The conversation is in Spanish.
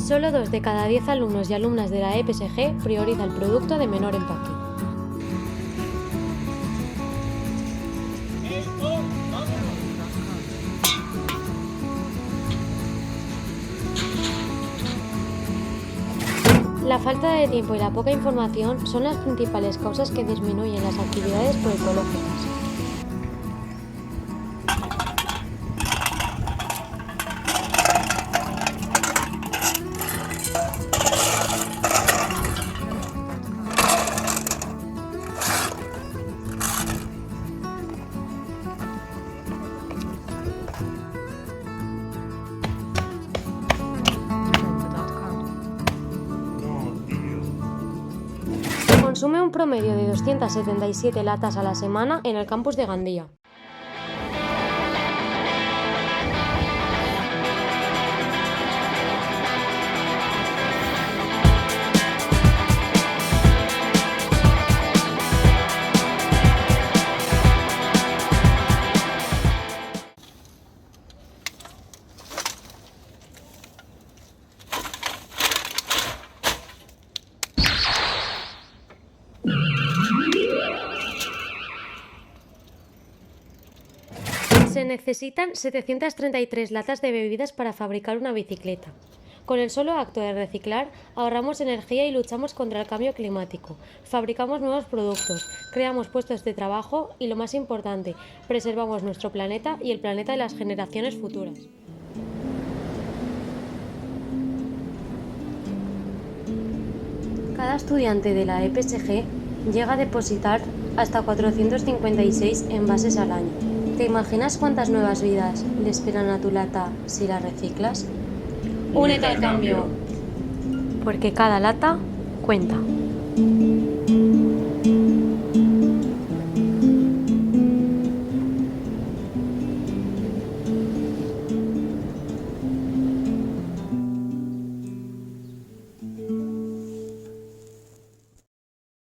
Solo 2 de cada 10 alumnos y alumnas de la EPSG prioriza el producto de menor empaque. La falta de tiempo y la poca información son las principales causas que disminuyen las actividades proecológicas. Se consume un promedio de 277 latas a la semana en el campus de Gandía. Se necesitan 733 latas de bebidas para fabricar una bicicleta. Con el solo acto de reciclar, ahorramos energía y luchamos contra el cambio climático. Fabricamos nuevos productos, creamos puestos de trabajo y, lo más importante, preservamos nuestro planeta y el planeta de las generaciones futuras. Cada estudiante de la EPSG llega a depositar hasta 456 envases al año. ¿Te imaginas cuántas nuevas vidas le esperan a tu lata si la reciclas? ¡Únete al cambio! Porque cada lata cuenta.